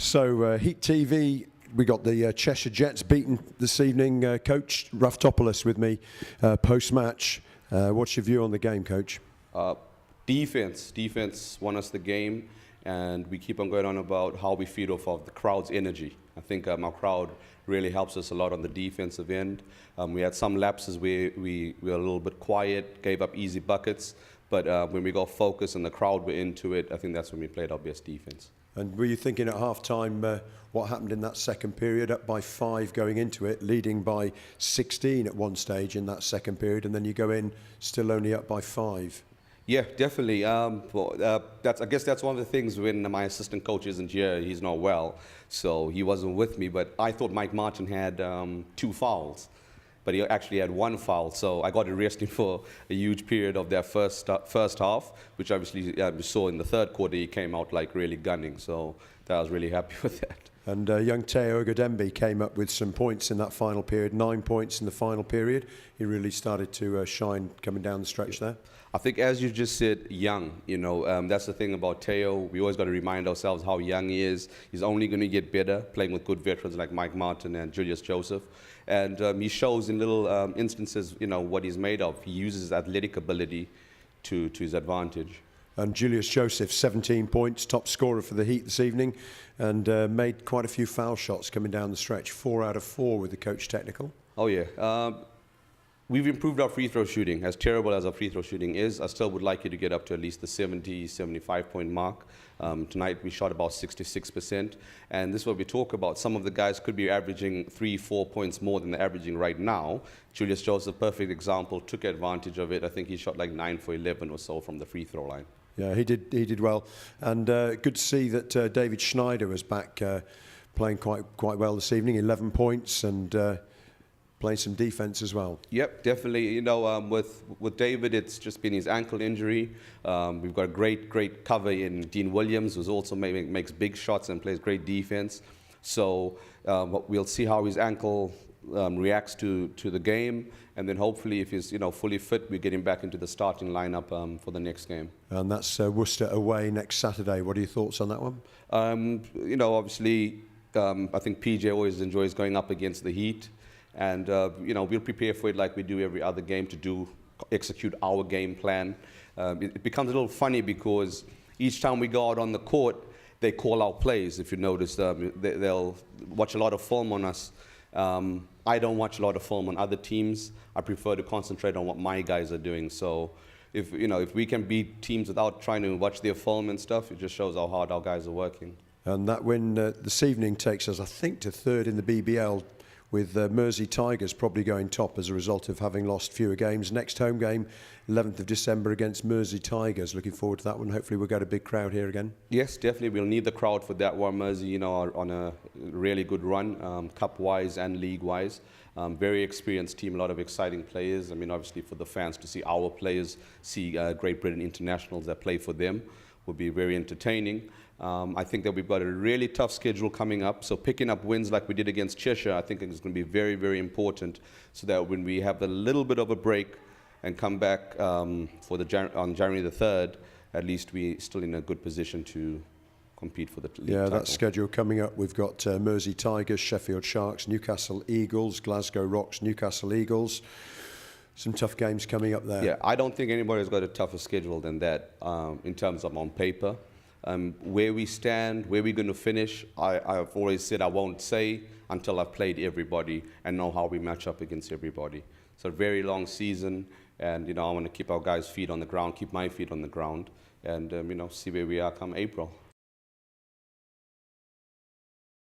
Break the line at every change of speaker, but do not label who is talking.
So, Heat TV, we got the Cheshire Jets beaten this evening. Coach Raftopoulos with me post-match. What's your view on the game, Coach?
Defense won us the game, and we keep on going on about how we feed off of the crowd's energy. I think our crowd really helps us a lot on the defensive end. We had some lapses where we were a little bit quiet, gave up easy buckets, but when we got focused and the crowd were into it, I think that's when we played our best defense.
And were you thinking at half-time what happened in that second period, up by 5 going into it, leading by 16 at one stage in that second period, and then you go in still only up by 5?
Yeah, definitely. I guess that's one of the things when my assistant coach isn't here, he's not well, so he wasn't with me, but I thought Mike Martin had 2 fouls. But he actually had 1 foul, so I got arrested for a huge period of their first half, which obviously we saw in the third quarter. He came out like really gunning, so I was really happy with that.
And young Teo Ogodembe came up with some points in that final period, 9 points in the final period. He really started to shine coming down the stretch there.
I think, as you just said, young, that's the thing about Teo. We always got to remind ourselves how young he is. He's only going to get better playing with good veterans like Mike Martin and Julius Joseph. And he shows in little instances, what he's made of. He uses his athletic ability to his advantage.
And Julius Joseph, 17 points, top scorer for the Heat this evening, and made quite a few foul shots coming down the stretch, 4 out of 4 with the coach technical.
Oh, yeah. We've improved our free throw shooting. As terrible as our free throw shooting is, I still would like you to get up to at least the 70, 75 point mark. Tonight we shot about 66%, and this is what we talk about. Some of the guys could be averaging 3-4 points more than they're averaging right now. Julius Joseph, perfect example, took advantage of it. I think he shot like 9 for 11 or so from the free throw line.
Yeah, he did well, and good to see that David Schneider was back playing quite well this evening. 11 points and playing some defense as well.
Yep, definitely. With David, it's just been his ankle injury. We've got a great cover in Dean Williams, who also makes big shots and plays great defense. So we'll see how his ankle reacts to the game, and then hopefully, if he's fully fit, we get him back into the starting lineup for the next game.
And that's Worcester away next Saturday. What are your thoughts on that one?
Obviously, I think PJ always enjoys going up against the Heat. And, we'll prepare for it like we do every other game to execute our game plan. It becomes a little funny because each time we go out on the court, they call out plays. If you notice, they'll watch a lot of film on us. I don't watch a lot of film on other teams. I prefer to concentrate on what my guys are doing. So if we can beat teams without trying to watch their film and stuff, it just shows how hard our guys are working. And
that win this evening takes us, I think, to 3rd in the BBL, with Mersey Tigers probably going top as a result of having lost fewer games. Next home game, 11th of December against Mersey Tigers. Looking forward to that one. Hopefully we'll get a big crowd here again.
Yes, definitely. We'll need the crowd for that one. Mersey, are on a really good run, cup-wise and league-wise. Very experienced team, a lot of exciting players. I mean, obviously for the fans to see our players, see Great Britain internationals that play for them will be very entertaining. I think that we've got a really tough schedule coming up, so picking up wins like we did against Cheshire, I think is going to be very, very important, so that when we have a little bit of a break and come back on January the 3rd, at least we're still in a good position to compete for the league title.
That schedule coming up, we've got Mersey Tigers, Sheffield Sharks, Newcastle Eagles, Glasgow Rocks, Newcastle Eagles. Some tough games coming up there.
Yeah, I don't think anybody's got a tougher schedule than that in terms of on paper. Where we stand, where we're going to finish, I've always said I won't say until I've played everybody and know how we match up against everybody. It's a very long season, and I want to keep our guys' feet on the ground, keep my feet on the ground, and see where we are come April.